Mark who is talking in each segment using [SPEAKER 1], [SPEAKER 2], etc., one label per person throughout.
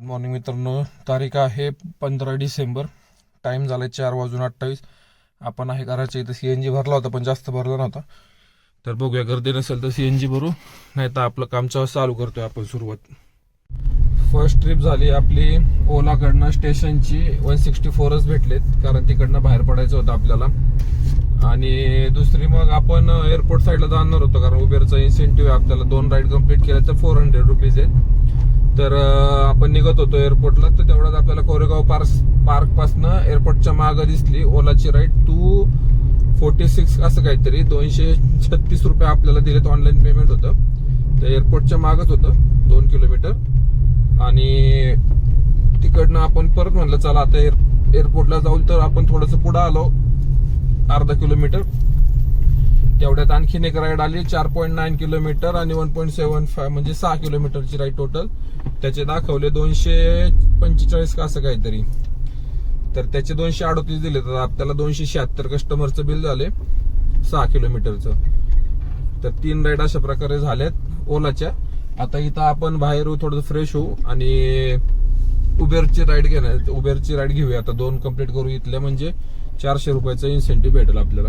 [SPEAKER 1] Good morning मित्रांनो. तारीख आहे 15 डिसेंबर. टाईम झाला 4:28. आपण आहे घराच्या इथं. CNG भरला होता पण जास्त भरला नव्हता. तर बघूया, गर्दी नसेल तर CNG भरू, नाही तर आपलं काम चालू करतोय आपण सुरुवात. फर्स्ट ट्रिप झाली आपली ओलाकडनं स्टेशनची. 164च भेटलेत कारण तिकडनं बाहेर पडायचं होतं आपल्याला. आणि दुसरी मग आपण एअरपोर्ट साईडला जाणार होतो कारण उबेरचा इन्सेंटिव्ह आहे आपल्याला. 2 राईड कंप्लीट केल्या तर 400 रुपीज आहेत. तर आपण निघत होतो एअरपोर्टला, तर तेवढ्यात आपल्याला कोरेगाव पार्क पासनं एअरपोर्टच्या मागं दिसली ओलाची राईड 246 असं काहीतरी. 236 रुपये आपल्याला दिलेत. ऑनलाईन पेमेंट होतं. तर एअरपोर्टच्या मागच होतं 2 किलोमीटर. आणि तिकडनं आपण परत म्हणलं चला आता एअरपोर्टला जाऊ. तर आपण थोडंसं पुढं आलो, अर्धा किलोमीटर. तेवढ्यात आणखीन एक राईड आली 4.9 किलोमीटर आणि 1.75 म्हणजे 6 किलोमीटरची राईड टोटल. त्याचे दाखवले 245 का असं काहीतरी. तर त्याचे 238 दिले. तर आपल्याला 276 कस्टमरचं बिल झाले 6 किलोमीटरचं. तर 3 राईड अशा प्रकारे झाल्यात ओलाच्या. आता इथं आपण बाहेर थोडं फ्रेश होऊ आणि उबेरची राईड घेऊया. आता 2 कंप्लीट करू इथल्या, म्हणजे 400 रुपयाचं इन्सेंटिव्ह भेटेल आपल्याला.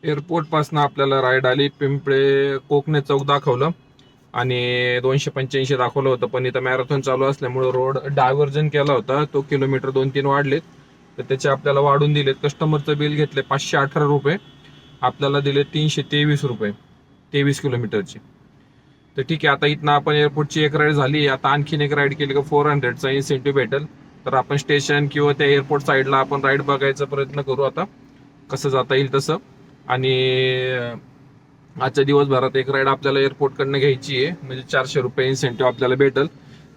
[SPEAKER 1] एअरपोर्ट पासून आपल्याला राईड आली पिंपळे कोकणे चौक दाखवलं आणि 285 दाखवलं होतं. पण इथं मॅरेथॉन चालू असल्यामुळे रोड डायव्हर्जन केला होता. तो किलोमीटर 2-3 वाढलेत, तर त्याचे आपल्याला वाढून दिलेत. कस्टमरचं बिल घेतले 518 रुपये, आपल्याला दिले 323 रुपये 23 किलोमीटरची. तर ठीक आहे. आता इथनं आपण एअरपोर्टची एक राईड झाली. आता आणखीन एक राईड केली का 400चा इन्सेंटिव्ह भेटेल. तर आपण स्टेशन किंवा त्या एअरपोर्ट साईडला आपण राईड बघायचा प्रयत्न करू आता, कसं जाता येईल तसं. आणि आजच्या दिवसभरात एक राईड आपल्याला एअरपोर्टकडनं घ्यायची आहे, म्हणजे 400 रुपये इन्सेंटिव्ह आपल्याला भेटेल.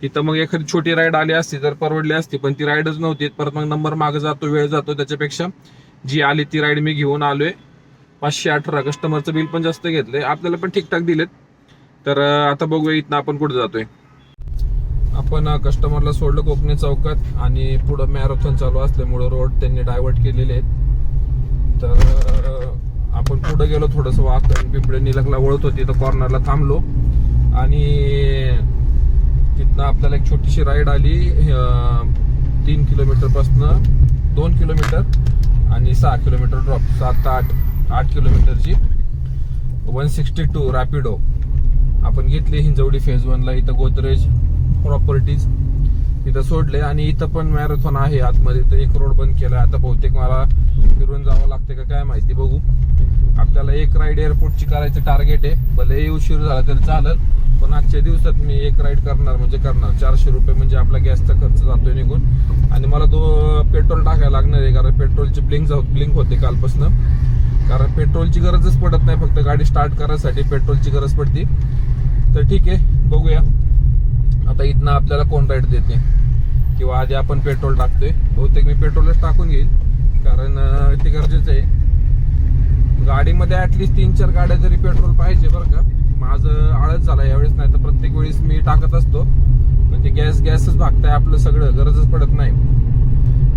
[SPEAKER 1] तिथं मग एखादी छोटी राईड आली असती तर परवडली असती, पण ती राईडच नव्हती. परत मग नंबर मागे जातो, वेळ जातो. त्याच्यापेक्षा जी आली ती राईड मी घेऊन आलोय. 518. कस्टमरचं बिल पण जास्त घेतलंय, आपल्याला पण ठीकठाक दिलेत. तर आता बघूया इथनं आपण कुठे जातोय. आपण कस्टमरला सोडलं कोकणे चौकात आणि पुढं मॅरेथॉन चालू असल्यामुळं रोड त्यांनी डायव्हर्ट केलेले आहेत. तर आपण पुढे गेलो थोडंसं वाकड. पिंपळे निलकला वळत होती तर कॉर्नरला थांबलो आणि तिथनं आपल्याला एक छोटीशी राईड आली 3 किलोमीटर पासनं 2 किलोमीटर आणि 6 किलोमीटर ड्रॉप. 7-8 किलोमीटरची 162 रॅपिडो आपण घेतली हिंजवडी फेज 1ला. इथं गोदरेज प्रॉपर्टीज इथं सोडले आणि इथं पण मॅरेथॉन आहे आतमध्ये. तर एक रोड बंद केला. आता बहुतेक मला फिरून जावं लागते का काय माहिती, बघू. आपल्याला एक राईड एअरपोर्टची करायचं टार्गेट आहे. भले उशीर झाला तरी चालेल, पण आजच्या दिवसात मी एक राईड करणार म्हणजे करणार. 400 रुपये म्हणजे आपला गॅसचा खर्च जातोय निघून. आणि मला पेट्रोल टाकायला लागणार आहे कारण पेट्रोलची ब्लिंक होते कालपासून. कारण पेट्रोलची गरजच पडत नाही, फक्त गाडी स्टार्ट करायसाठी पेट्रोलची गरज पडते. तर ठीक आहे, बघूया आता इथनं आपल्याला कोण राईड देते किंवा आधी आपण पेट्रोल टाकतोय. बहुतेक मी पेट्रोलच टाकून घेईल कारण ते गरजेचं आहे. गाडीमध्ये ऍटलिस्ट 3-4 गाड्या तरी पेट्रोल पाहिजे बरं का. माझं आळस झाला यावेळेस, नाही तर प्रत्येक वेळेस मी टाकत असतो. पण ते गॅसच भागताय आपलं सगळं, गरजच पडत नाही.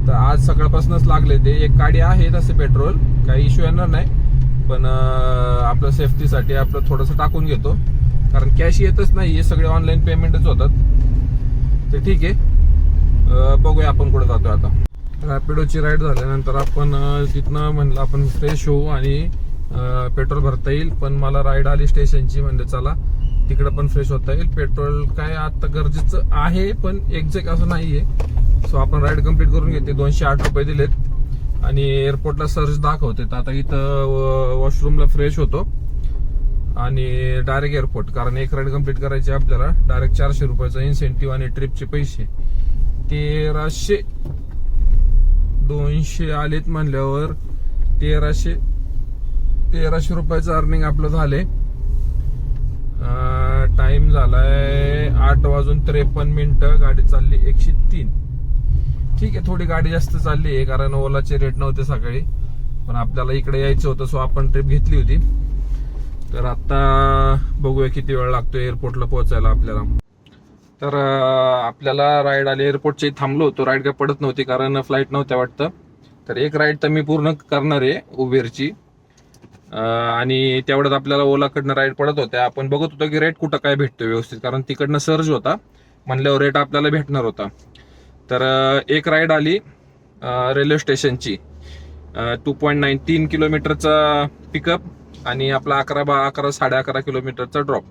[SPEAKER 1] तर आज सकाळपासूनच लागले ते. एक गाडी आहे तसं पेट्रोल, काही इश्यू येणार नाही. पण आपलं सेफ्टीसाठी आपलं थोडंसं टाकून घेतो कारण कॅश येतच नाही, हे सगळे ऑनलाईन पेमेंटच होतात. तर ठीक आहे, बघूया आपण कुठे जातोय आता. रॅपिडोची राईड झाल्यानंतर आपण तिथनं म्हणलं आपण फ्रेश होऊ आणि पेट्रोल भरता येईल. पण मला राईड आली स्टेशनची, म्हणजे चला तिकडं पण फ्रेश होता येईल. पेट्रोल काय आता गरजेचं आहे पण एक्झॅक्ट असं नाहीये. सो आपण राईड कम्प्लीट करून घेते. 208 रुपये दिलेत आणि एअरपोर्टला सर्च दाखवते. तर आता इथं वॉशरूमला फ्रेश होतो आणि डायरेक्ट एअरपोर्ट. कारण एक राईड कम्प्लीट करायची आपल्याला. डायरेक्ट 400 रुपयाचा इन्सेंटिव्ह आणि ट्रिपचे पैसे 1300. 200 आलेत म्हणल्यावर 1300 रुपयाचं अर्निंग आपलं झाले. टाइम झालाय 8:53. गाडी चालली 103. ठीक आहे, थोडी गाडी जास्त चालली आहे कारण ओलाचे रेट नव्हते सकाळी, पण आपल्याला इकडे यायचं होतं. सो आपण ट्रिप घेतली होती. तर आता बघूया किती वेळ लागतो एअरपोर्टला पोहोचायला आपल्याला. तर आपल्याला राईड आली. एअरपोर्टची थांबलो होतो. राईड काय पडत नव्हती कारण फ्लाईट नव्हत्या वाटतं. तर एक राईड तर मी पूर्ण करणार आहे उबेरची. आणि तेवढ्यात आपल्याला ओलाकडनं राईड पडत होत्या. आपण बघत होतो की रेट कुठं काय भेटतो व्यवस्थित, कारण तिकडनं सर्ज होता. म्हणल्यावर रेट आपल्याला भेटणार होता. तर एक राईड आली रेल्वे स्टेशनची 2.9 3 किलोमीटरचा पिकअप आणि आपला 11 11.5 किलोमीटरचा ड्रॉप.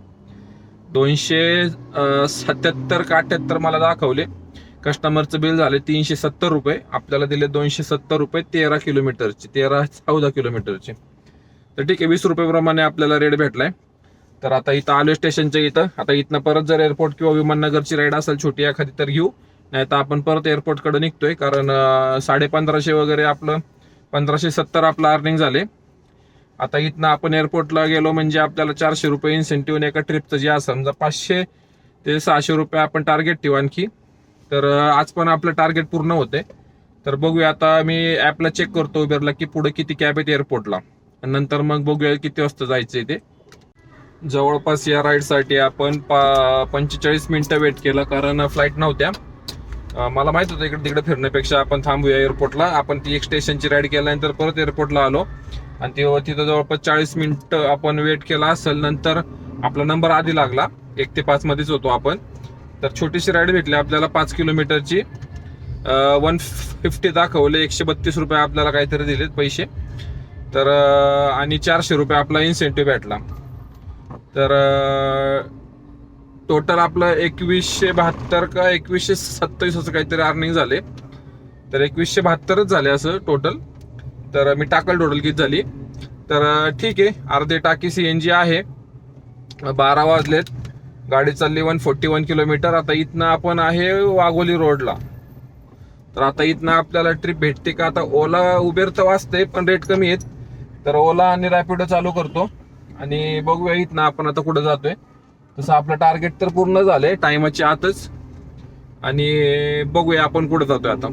[SPEAKER 1] 277 का 78 मला दाखवले. कस्टमरचं बिल झाले 370 रुपये. आपल्याला दिले 270 रुपये 13 किलोमीटरचे, 14 किलोमीटरचे. तर ठीक आहे, 20 रुपये प्रमाणे आपल्याला रेट भेटलाय. तर आता इथं आलो स्टेशनच्या इथं. आता इथनं परत जर एअरपोर्ट किंवा विमाननगरची राईड असेल छोटी एखादी तर घेऊ, नाही तर आपण परत एअरपोर्टकडे निघतोय. कारण 1550 वगैरे आपलं 1570 आपलं अर्निंग झाले. आता इथनं आपण एअरपोर्टला गेलो म्हणजे आपल्याला 400 रुपये इन्सेंटिव्ह एका ट्रिपचं जे असं समजा 500 ते 600 रुपये आपण टार्गेट ठेवू आणखी. तर आज पण आपलं टार्गेट पूर्ण होते. तर बघूया, आता मी ॲपला चेक करतो उबेरला की पुढे किती कॅब आहेत एअरपोर्टला, नंतर मग बघूया किती वाजता जायचं ते. जवळपास या राईडसाठी आपण 45 मिनिटं वेट केलं कारण फ्लाईट नव्हत्या. मला माहित होतं इकडे तिकडे फिरण्यापेक्षा आपण थांबूया एअरपोर्टला. आपण ती एक स्टेशनची राईड केल्यानंतर परत एअरपोर्टला आलो आणि तिथं जवळपास 40 मिनिटं आपण वेट केला असेल. नंतर आपला नंबर आधी लागला, 1 ते 5 मध्येच होतो आपण. तर छोटीशी राईड भेटली आपल्याला 5 किलोमीटरची. 150 दाखवले, 132 रुपये आपल्याला काहीतरी दिलेत पैसे. तर आणि 400 रुपये आपला इन्सेंटिव्ह भेटला. तर टोटल आपलं 2172 का 2127 असं काहीतरी अर्निंग झाले. तर 2172च झाले असं टोटल. तर मी टाकल टोटल किती झाली. तर ठीक आहे, अर्धे टाकी CNG आहे. 12 वाजलेत, गाडी चालली 141 किलोमीटर. आता इथनं आपण आहे वाघोली रोडला. तर आता इथनं आपल्याला ट्रिप भेटते का. आता ओला उबेर तर वाजते पण रेट कमी आहेत. तर ओला आणि रॅपिडो चालू करतो आणि बघूया इथनं आपण आता कुठं जातोय. तसं आपलं टार्गेट तर पूर्ण झालंय टायमाच्या आतच आणि बघूया आपण कुठं जातोय आता.